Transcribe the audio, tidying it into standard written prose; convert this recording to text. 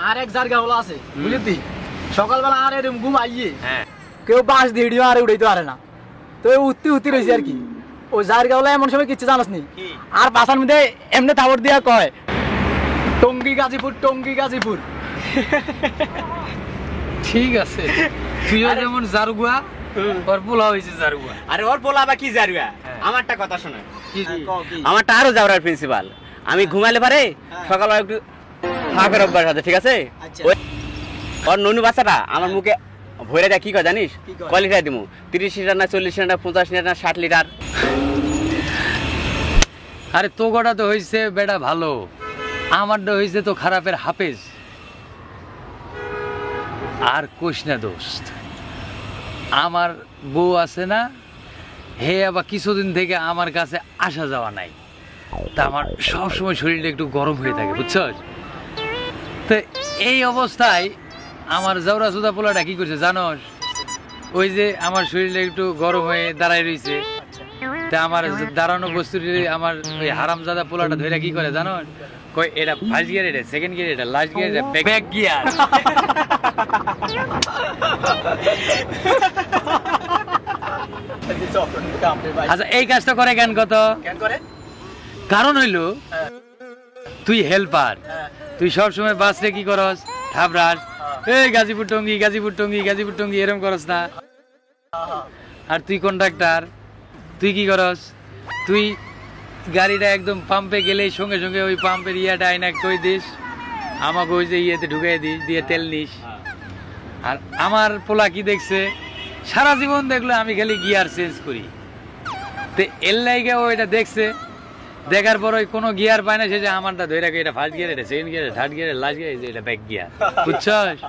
আর এক জায়গা হলো আছে বুঝলি সকালবেলা আর এরকম ঘুম আইয়ে কেউ বাঁশ দিয়ে হিডিও আর উড়াইতে পারে না তো উত্তি রয়েছে আর কি ওই জায়গা হলো এমন সময় কিচ্ছু জানাস নি আর বাসার মধ্যে এমনি থাবর দিয়া কয় টঙ্গী গাজীপুর ঠিক আছে তুইও যেমন জারুয়া ওর পোলা হয়েছে জারুয়া আরে ওর পোলা বা কি জারুয়া আমারটা কথা শোনা আমারটা আরো যাওয়ার প্রিন্সিপাল আমি ঘুমাইলে পারে সকালবেলা একটু ফাঁকের অভ্যাস আছে ঠিক আছে ওর ননু বাচ্চাটা আমার মুখে ভরে দেয় কি কয় জানিস কয় লিটার দিব 30 লিটার না 40 লিটার না 50 লিটার না 60 লিটার আরে তো গোটা তো হয়েছে বেটা ভালো আমারটা হয়েছে তো খারাপের হাফেজ আর কোশ না দোস্ত আমার বউ আছে না হে আবার কিছুদিন থেকে আমার কাছে আসা যাওয়া নাই তা আমার সবসময় শরীরটা একটু গরম হয়ে থাকে বুঝছস তো এই অবস্থায় আমার জাউরা সুদা পোলাটা কি করছে জানোস ওই যে আমার শরীরটা একটু গরম হয়ে দাঁড়ায় রয়েছে তা আমার দাঁড়ানো বস্তুটি আমার ওই হারামজাদা পোলাটা ধরে কি করে জানোস কই এটা ফার্স্ট গিয়ার এটা সেকেন্ড গিয়ার এটা লাস্ট গিয়ার এটা ব্যাক গিয়ার আচ্ছা এই কাজটা করে কেন কত কারণ হইলো তুই হেল্পার তুই সবসময় বাসরে কি করস থাবরাস এই গাজীপুর টঙ্গী এরকম করস না আর তুই কন্ডাক্টর তুই কি করস তুই গাড়িটা একদম পাম্পে গেলেই সঙ্গে সঙ্গে ওই পাম্পের ইয়াটা আইনা কই দিস আমাকে ওই যে ইয়েতে ঢুকাই দিস দিয়ে তেল নিস আর আমার পোলা কি দেখছে সারা জীবন দেখলো আমি খালি গিয়ার চেঞ্জ করি তো এর লাইগে ও এটা দেখছে দেখার পর ওই কোনো গিয়ার পায় না সে যে আমারটা ধরে রাখে এটা ফার্স্ট গিয়ার এটা second gear third gear last gear এটা ব্যাক গিয়ার বুঝছস